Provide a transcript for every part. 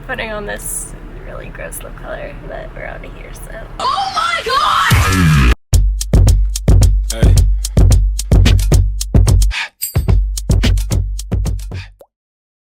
putting on this really gross lip color, but we're out of here, so. Oh my god! Hey.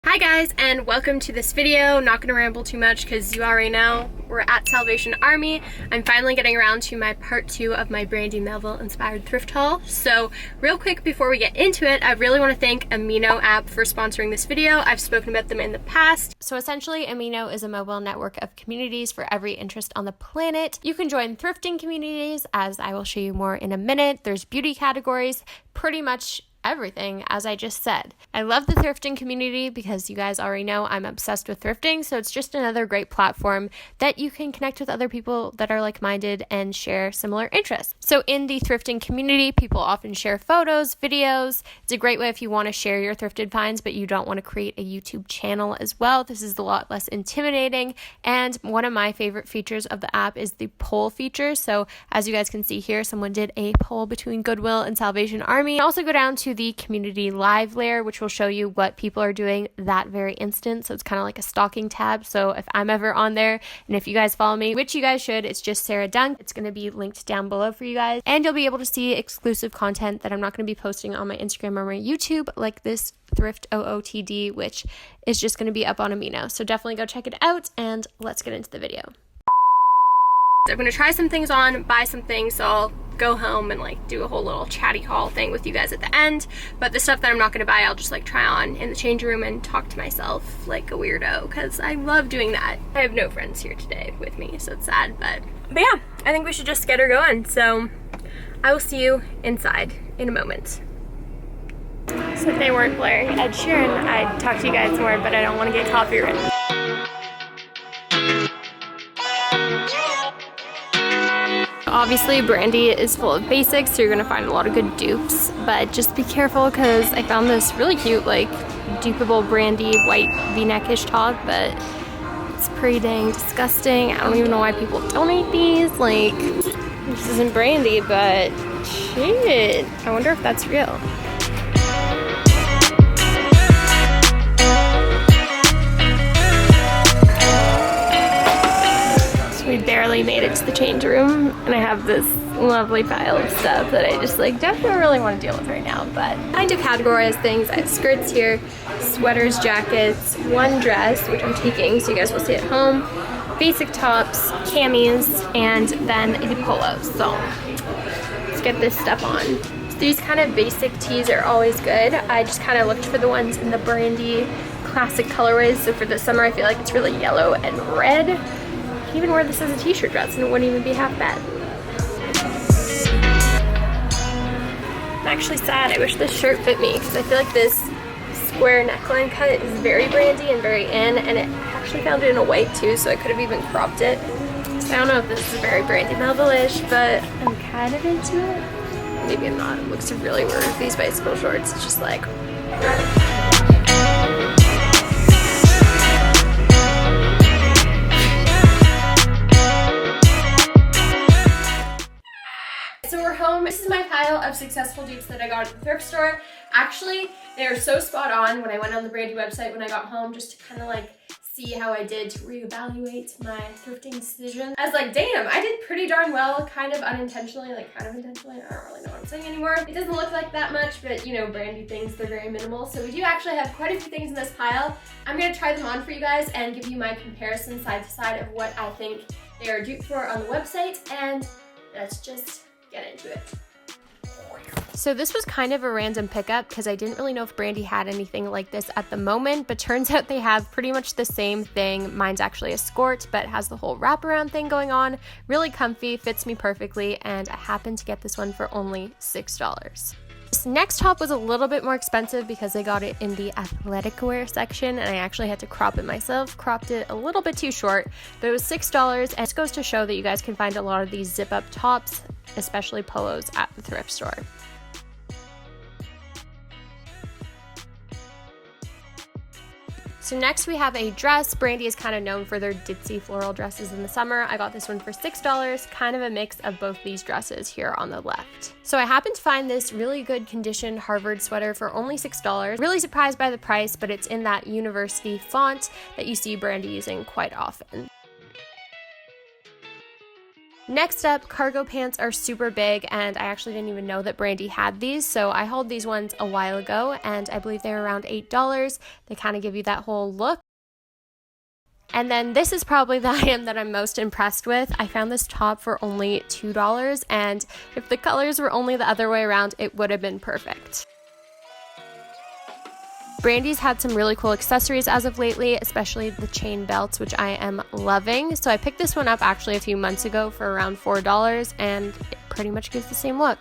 Hi guys, and welcome to this video. Not gonna ramble too much because you already know we're at Salvation Army. I'm finally getting around to my part 2 of my Brandy Melville inspired thrift haul. So real quick before we get into it, I really want to thank Amino app for sponsoring this video. I've spoken about them in the past. So essentially, Amino is a mobile network of communities for every interest on the planet. You can join thrifting communities, as I will show you more in a minute. There's beauty categories, pretty much everything, as I just said. I love the thrifting community because you guys already know I'm obsessed with thrifting, so it's just another great platform that you can connect with other people that are like-minded and share similar interests. So in the thrifting community, people often share photos, videos. It's a great way if you want to share your thrifted finds, but you don't want to create a YouTube channel as well. This is a lot less intimidating, and one of my favorite features of the app is the poll feature. So as you guys can see here, someone did a poll between Goodwill and Salvation Army. Also go down to the community live layer, which will show you what people are doing that very instant. So it's kind of like a stalking tab. So if I'm ever on there, and if you guys follow me, which you guys should, it's just Sarah Dunk. It's going to be linked down below for you guys, and you'll be able to see exclusive content that I'm not going to be posting on my Instagram or my YouTube, like this Thrift OOTD, which is just going to be up on Amino. So definitely go check it out, and let's get into the video. I'm going to try some things on, buy some things, so I'll go home and like do a whole little chatty haul thing with you guys at the end. But the stuff that I'm not going to buy, I'll just like try on in the change room and talk to myself like a weirdo, because I love doing that. I have no friends here today with me, so it's sad, but yeah, I think we should just get her going. So I will see you inside in a moment. So if they weren't blaring Ed Sheeran, I'd talk to you guys more, but I don't want to get copyrighted. Obviously, Brandy is full of basics, so you're gonna find a lot of good dupes, but just be careful because I found this really cute, like, dupeable Brandy white v-neck-ish top, but it's pretty dang disgusting. I don't even know why people donate these. Like, this isn't Brandy, but shit, I wonder if that's real. We barely made it to the change room, and I have this lovely pile of stuff that I just like don't really want to deal with right now, but I do categorize things. I have skirts here, sweaters, jackets, one dress, which I'm taking so you guys will see at home, basic tops, camis, and then the polos. So let's get this stuff on. So these kind of basic tees are always good. I just kind of looked for the ones in the Brandy classic colorways. So for the summer, I feel like it's really yellow and red. I can even wear this as a t-shirt dress and it wouldn't even be half bad. I'm actually sad. I wish this shirt fit me because I feel like this square neckline cut is very Brandy and very in, and it actually found it in a white too, so I could have even cropped it. So I don't know if this is very Brandy Melville-ish, but I'm kind of into it. Maybe I'm not. It looks really weird with these bicycle shorts. It's just like... So we're home. This is my pile of successful dupes that I got at the thrift store. Actually, they are so spot on when I went on the Brandy website when I got home, just to kind of like see how I did to reevaluate my thrifting decision. I was like, damn, I did pretty darn well, kind of unintentionally, like kind of intentionally. I don't really know what I'm saying anymore. It doesn't look like that much, but you know, Brandy things, they're very minimal. So we do actually have quite a few things in this pile. I'm gonna try them on for you guys and give you my comparison side to side of what I think they are duped for on the website, and let's just get into it. So this was kind of a random pickup because I didn't really know if Brandy had anything like this at the moment, but turns out they have pretty much the same thing. Mine's actually a skirt, but has the whole wraparound thing going on. Really comfy, fits me perfectly, and I happened to get this one for only $6. This next top was a little bit more expensive because I got it in the athletic wear section, and I actually had to crop it myself. Cropped it a little bit too short, but it was $6, and it goes to show that you guys can find a lot of these zip-up tops, especially polos, at the thrift store. So next we have a dress. Brandy is kind of known for their ditzy floral dresses in the summer. I got this one for $6, kind of a mix of both these dresses here on the left. So I happened to find this really good condition Harvard sweater for only $6. Really surprised by the price, but it's in that university font that you see Brandy using quite often. Next up, cargo pants are super big, and I actually didn't even know that Brandy had these, so I hauled these ones a while ago, and I believe they were around $8. They kind of give you that whole look. And then this is probably the item that I'm most impressed with. I found this top for only $2, and if the colors were only the other way around, it would have been perfect. Brandy's had some really cool accessories as of lately, especially the chain belts, which I am loving. So I picked this one up actually a few months ago for around $4, and it pretty much gives the same look.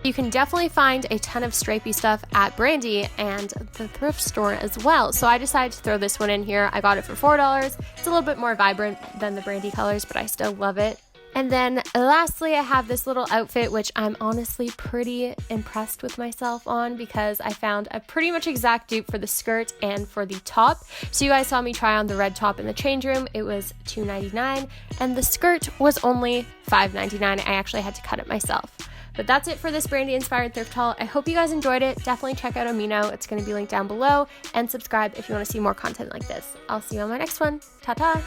You can definitely find a ton of stripy stuff at Brandy and the thrift store as well. So I decided to throw this one in here. I got it for $4. It's a little bit more vibrant than the Brandy colors, but I still love it. And then lastly, I have this little outfit, which I'm honestly pretty impressed with myself on because I found a pretty much exact dupe for the skirt and for the top. So you guys saw me try on the red top in the change room. It was $2.99 and the skirt was only $5.99. I actually had to cut it myself. But that's it for this Brandy inspired thrift haul. I hope you guys enjoyed it. Definitely check out Amino. It's going to be linked down below, and subscribe if you want to see more content like this. I'll see you on my next one. Ta-ta!